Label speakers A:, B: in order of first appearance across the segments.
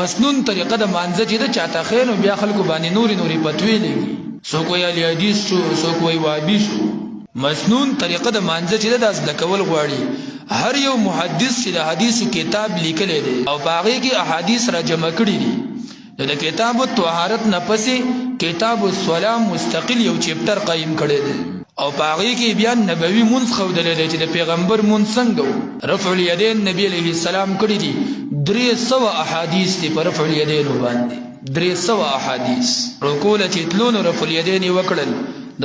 A: مسنون طریقه د مانځه چې د چاته خیر بیا خلکو باندې نوري پتوی لګي څوک وی علی حدیث شو څوک وی وابی شو مسنون طریقه د مانځه چې د د کول غواړي هر یو محدث چې د حدیث کتاب لیکل دي او باغې کې احادیث را جمع کړي دي د کتاب الطهارت نه پسې کتاب الصلاه مستقل یو چپټر قائم کړي دي او باغې کې بیا نبوي منځ خودل دي چې د پیغمبر منځ څنګه رفع الیدین نبی علیہ السلام کړي دي 300 احادیث دي پر رفع الیدین باندې 300 احادیث رکوع چې تلون رفع الیدین وکړل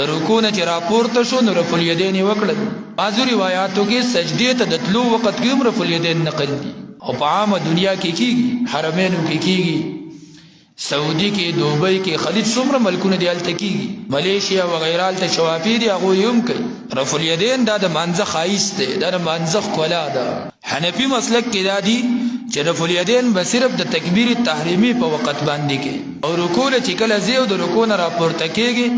A: د رکوع نه چې راپورته شو نو رفع الیدین وکړل بعضو روایتو کې سجدې ته د تلو وخت کې هم رفع الیدین نقل دي او په عامه دنیا کې کیږي حرمینو کې کیږي سعودي کې دوبۍ کې خلیج څومره ملکونه دی هلته کیږي ملیشیا وغیره هلته شوافی دي هغوی هم کوي رفع الیدین دا د مانځه ښایست دی دا د مانځه ښکلا ده حنفي مسلک کې دا دي چې رفع الیدین به صرف د تکبیر تحریمی په وخت باندې کې او رکوع چې کله ځي او د رکوع نه راپورته کېږي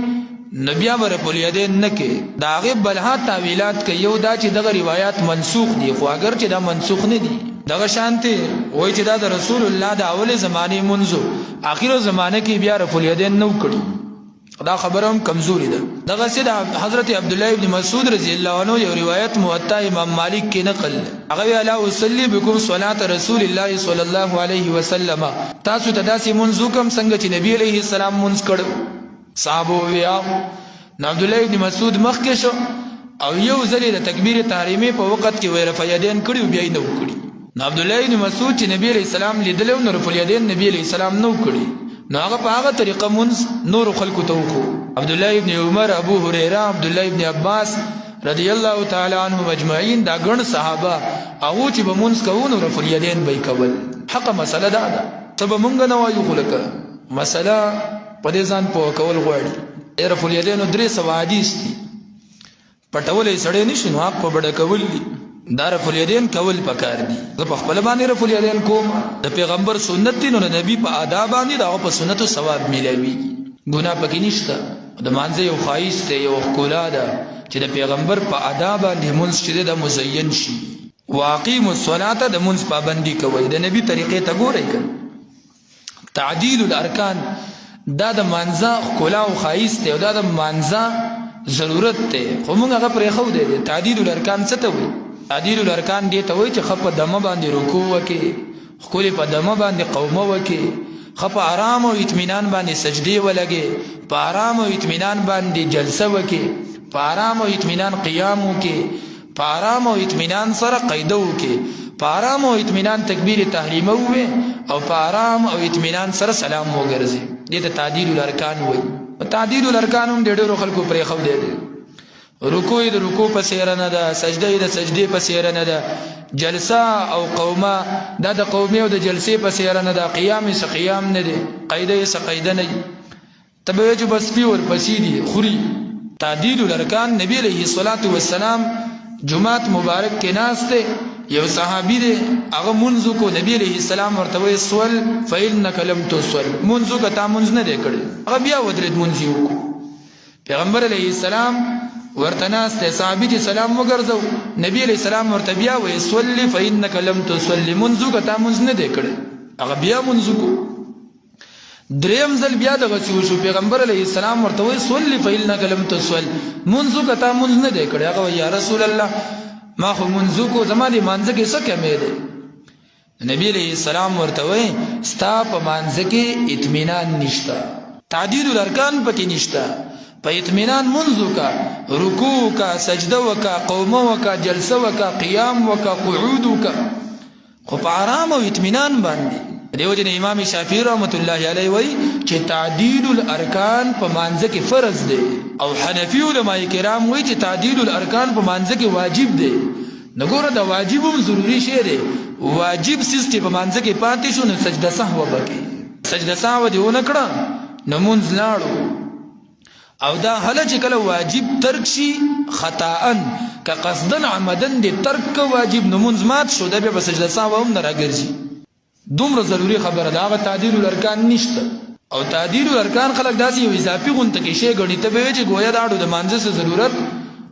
A: نو بیا به رفع الیدین نه کوي د هغې بلها تعویلات کوي یو دا چې دغه روایات منسوخ دي خو اگر چې دا منسوخ نه دي دغه شانتې وایي چې دا د رسول الله د اول زمانې منځو آخر زمانه کې بیا رفع الیدین نه وکړي دا خبره هم کمزوري ده دغسې د حضرت عبدالله ابن مسعود رضی الله عنه یو روایت موطا امام مالک کې نقل هغه وی الا اصلي بكم صلاه رسول الله صلی الله علیه وسلم تاسو ته داسې منځ وکم څنګه چې نبی علیه السلام منځ کړو صحابه ویا نو عبدالله ابن مسعود مخکې شو او یو ځلې د تکبیر تحریمي په وخت کې وی رفع الیدین کړي بیا یې نه وکړي نو عبدالله ابن مسعود چې نبی علیه السلام لیدلی نو رفع الیدین نبی علیه السلام نه وکړي نو هغه په هغه طریقه منځ نورو خلکو ته وکړو عبدالله ابن عمر ابو هریره عبدالله ابن عباس رضی الله تعالی عنهم اجمعین دا ګڼ صحابه هغو چې به منځ کوو نو رفع الیدین به یې کول حقه مسله دا ده څه به مونږ نه وایو خو لکه مسله په دې ځان پوه کول غواړي رفع الیدینو 300 حدیث دي پټولی سړی نشي نو حق په بډه کول دي دا رفع الیدین کول پکار دي زه په خپل باندې رفع الیدین کوم د پیغمبر سنت دي نو د نبی په آداب باندې دا په سنتو ثواب ملويږي ګناه پکې نشته د مانځه یو ښایست دی یو ښکلا ده چې د پیغمبر په آداب باندې منځ چې د مزین شي واقیموا الصلاة د منځ پابندي کوي د نبی طریقې ته ګورئ کنه تعدیل الارکان دا د مانځه ښکلا او ښایست دی او دا د مانځه ضرورت دی خو موږ هغه پرېښو دی تعدیل الارکان څه ته وایي تعدیل الارکان دې ته وایي چې ښه په دمه باندې رکوع وکړي ښکلې په دمه باندې قومه وکړي ښه په ارام او اطمینان باندې سجدې ولګي په ارام او اطمینان باندې جلسه وکړي په ارام او اطمینان قیام وکړي په ارام او اطمینان سره قیده وکړي په ارام او اطمینان تکبیر تحریمه ووي او په ارام او اطمینان سره سلام وګرځي دې ته تعدیل الارکان وایي تعدیل الارکان هم د ډېرو خلکو پرېښو دی رکوع د رکوع په څېره نه ده سجده د سجدې په څېره نه ده جلسه او قومه دا د قومې او د جلسې په څېره نه ده قیام یې څه قیام نه دی قیده یې څه قیده نه وي ته به وایې چې بس سپي ورپسې دي خوري تعدیل الارکان نبی علیه الصلاة والسلام جمعات مبارک کې ناست دی یو صحابي دی هغه منځ کو نبی علیه السلام ورته وایي سول فإنک لم تصل منځ که تا منځ نه دی کړی هغه بیا ودرېد منځ یې وکړو پیغمبر علیه السلام ورته ناست دی صحابي چې سلام وګرځو نبی علیه السلام ورته بیا وایي صلی فإنک لم تصل منځ که تا منځ نه دی کړی هغه بیا منځ کو دریم ځل بیا دغسې وشو پیغمبر علیه السلام ورته وایي صلی فإنک لم تصل منځ که تا منځ نه دی کړی هغه وایي یا رسول الله ما خو منځ کو زما د مانځه کې څه کمی دی نبی علیه السلام ورته وایي ستا په مانځه کې اطمینان نشته تعدیل الارکان پکې نشته په اطمینان منځ کا رکوع کا سجده وکا قومه وکا جلسه وکا قیام وکا قعود وکا خو په آرام او اطمینان باندې دیو جن امام شافعی رحمت الله علیه وایي چې تعدیل الارکان په مانځه کې فرض دی او حنفی علماء کرام وایي چې تعدیل الارکان په مانځه کې واجب دی نو ګوره د واجب هم ضروري شی دی واجب څیز چې په مانځه کې پاتې شو نو سجده سهو وکړي سجده سهو دې ونه کړه نو مونځ لاړو او دا هله چې کله واجب ترک شي خطاءن که قصدن عمدن دې ترک واجب نو مونځ مات شو دا بیا په سجده سهو هم نه راګرځي دومره ضروری خبره ده هغه تعدیل الارکان نشته او تعدیل الارکان خلک داسې یو اضافي غونته کې شی ګڼي ته به وایې چې گویا د اړو د مانځه څه ضرورت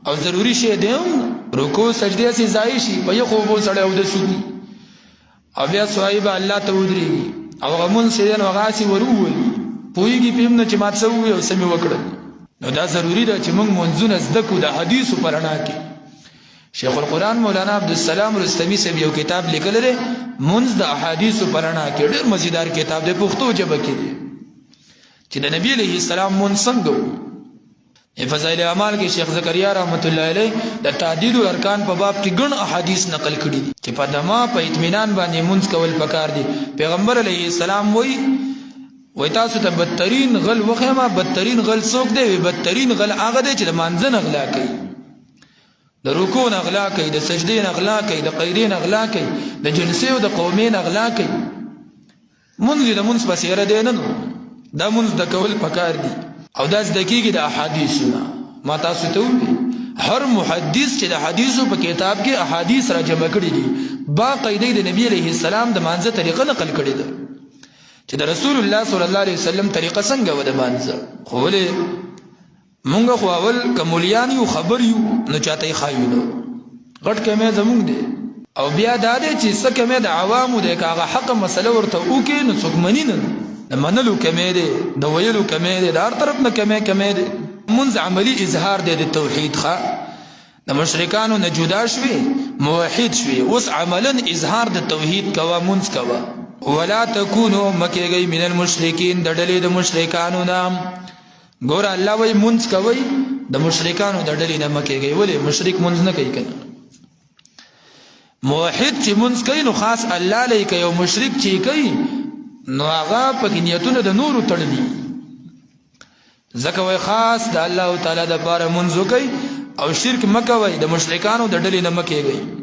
A: او ضروری شی دی رکوع سجدې هسې ځای شي په یخو اوبو سړی اودس وکړي او بیا صحابه الله ته ودرېږي او غمون سیدن وغاسی ورول پویږي پیم نه چې ما څه وي او سمې وکړل نو دا ضروری ده چې موږ منځونه زده کړو د حدیثو په رڼا کې شیخ القرآن مولانا عبدالسلام رستمی صاحب یو کتاب لیکلی دی منځ د احادیثو په رڼا کې ډېر مزیدار کتاب دی پښتو ژبه کې دی چې د نبی علیه السلام منځ څنګه و فضائل اعمال کې شیخ زکریا رحمت الله علیه د تعدیل الارکان په باب کې ګڼ احادیث نقل کړي دي چې په دما په اطمینان باندې منځ کول پکار دي پیغمبر علیه السلام وای تاسو ته بدترین غل وخیمه بدترین غل څوک دی بدترین غل هغه دی چې د مانځه نغلا کوي د رکوع نغلا کوي د سجدې نغلا کوي د قیدې نغلا کوي د جلسې او د قومې نغلا کوي منځ د منځ پسې را دی نه دا منځ د کول پکار دي او دا زده کېږي د احادیثونه ما تاسو ته ووایي هر محدث چې د حدیثو په کتاب کې احادیث را جمع کړي دي با قیدې د نبی علیه السلام د مانځه طریقه نقل کړي ده چې د رسول الله صلی الله علیه وسلم طریقه څنګه و د مانځه خو ولې مونږ خو اول کمولیان یو خبر یو نو چاته یې ښایو نو غټ کمې زمونږ دی او بیا دا دی چې څه کمې د عوامو دی که هغه حقه مسله ورته وکړي نو څوک مني نه د منلو کمې دی د ویلو کمې دی د هر طرف نه کمې دی منځ عملي اظهار دی د توحید ښه د مشرکانو نه جدا شوي موحد شوي اوس عملا اظهار د توحید کوه منځ کوه ولا تکونو مکیږئ من المشرکین د ډلې د مشرکانو نه ګوره الله وایي منځ کوئ د مشرکانو د ډلې نه مکیږئ ولې مشرک منځ نه کوي کنه موحد چې منځ کوي نو خاص الله لای کوي او مشرک چې کوي نو هغه پکې نیتونه د نورو تړلي ځکه وایي خاص د الله تعالی د پاره منځ وکئ او شرک مه کوئ د مشرکانو د ډلې نه مکیږئ